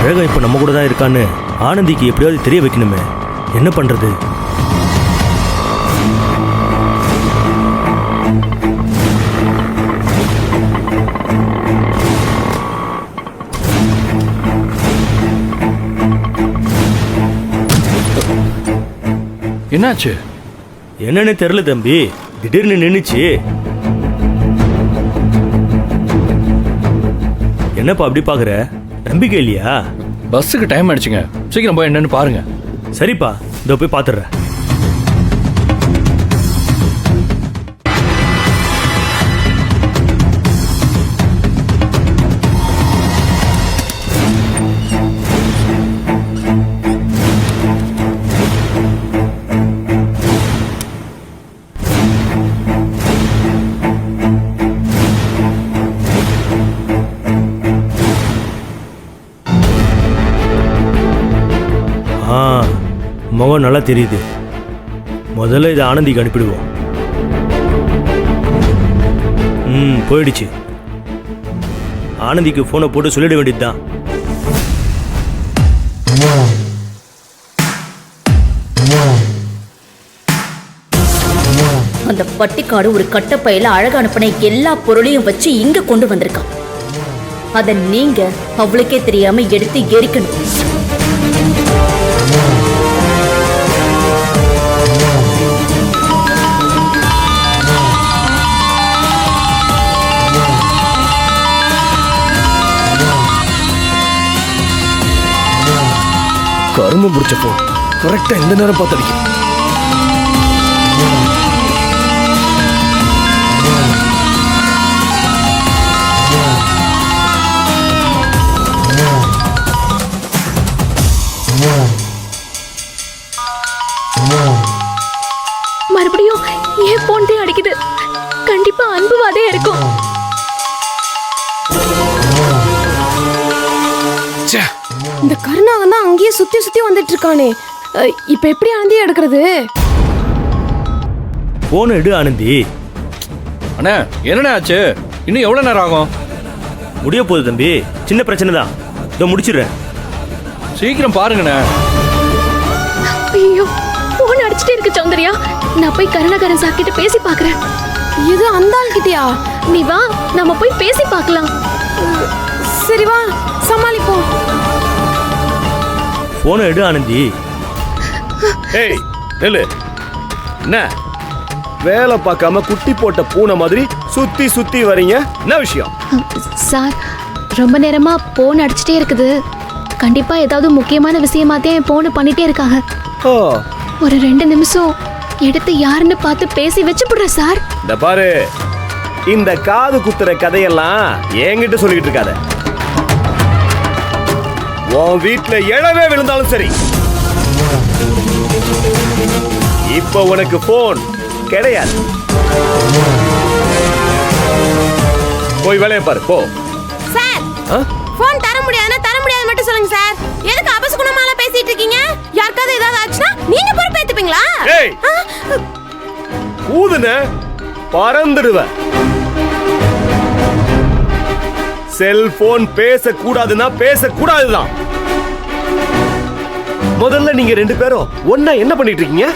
அழகன் இப்ப நம்ம கூட தான் இருக்கான்னு ஆனந்திக்கு எப்படியாவது தெரிய வைக்கணுமே. என்ன பண்றது? என்னாச்சு? என்னன்னு தெரியல தம்பி, திடீர்னு நின்னுச்சு. என்னப்பா அப்படி பாக்குற? நம்பிக்கை இல்லையா? பஸ்ஸுக்கு டைம் ஆயிடுச்சுங்க, சீக்கிரம் போய் என்னன்னு பாருங்க. சரிப்பா, இதோ போய் பாத்துறேன். முகம் நல்லா தெரியுது. முதல்ல இதை ஆனந்திக்கு அனுப்பிடுவோம். போயிடுச்சு. ஆனந்திக்கு போனை போட்டு சொல்லிட வேண்டியதுதான். அந்த பட்டிக்காடு ஒரு கட்டப்பையில அழகான எல்லா பொருளையும் வச்சு இங்க கொண்டு வந்திருக்கான். அத நீங்க அவளுக்கே தெரியாம எடுத்து எரிக்கணும். கரும்பு முடிச்சப்போ கரெக்டா இந்த நேரம் பார்த்தடிக்க. மறுபடியும் ஏன் போன்டே அடிக்குது? கண்டிப்பா அன்புவாதே இருக்கும். இந்த கருணாகன் தான் அங்கேயே சுத்தி சுத்தி வந்துட்டு இருக்கானே. இப்ப எப்படி ஆனந்தியை எடுக்கிறது? போன் எடு ஆனந்தி. அண்ணா என்னண்ணே ஆச்சு? இன்னும் எவ்வளவு நேரம் ஆகும்? முடிய போகுது தம்பி, சின்ன பிரச்சனை தான், இதோ முடிச்சிடுறேன். சீக்கிரம் பாருங்கண்ணே. ஐயோ, போன் அடிச்சுட்டே இருக்கு சௌந்தர்யா. நான் போய் கருணாகரன் சார் கிட்ட பேசி பாக்குறேன். இது அந்த ஆள் கிட்டயா? நீ வா, நாம போய் பேசி பார்க்கலாம். சரி வா, சமாளிப்போம். போனை எடு ஆனந்தி. ஏய் நெல்லு, என்ன வேலை பார்க்காம குட்டி போட்ட பூனை மாதிரி சுத்தி சுத்தி வரீங்க? என்ன விஷயம்? சார், ரொம்ப நேரமா போன் அடிச்சுட்டே இருக்குது. கண்டிப்பா ஏதாவது முக்கியமான விஷயமாத்தான் போன் பண்ணிட்டே இருக்காங்க. ஓ, ஒரு 2 நிமிஷம் எடுத்து யாருன்னு பார்த்து பேசி வச்சு போடுற சார். இந்த பாரு, இந்த காது குத்துற கதையெல்லாம் என்கிட்ட சொல்லிட்டு இருக்காத. உன் வீட்டுல இழவே விழுந்தாலும் சரி, இப்ப உனக்கு போன் கிடையாது. போய் வேலையை பாரு, போ. சார், போன் தர முடியாதுன்னா தர முடியாது மட்டும் சொல்லுங்க சார். எதுக்கு அபசகுணமால பேசிட்டு இருக்கீங்க? யாருக்காவது ஏதாவது ஆச்சுன்னா நீங்க பொறுப்பேத்துப்பீங்களா? ஏய், ஊதுன பறந்துடுவ. செல்போன் பேசக்கூடாதுன்னா பேசக்கூடாதுதான். முதல்ல நீங்க 2 பேரும் ஒன்னா என்ன பண்ணிட்டு இருக்கீங்க?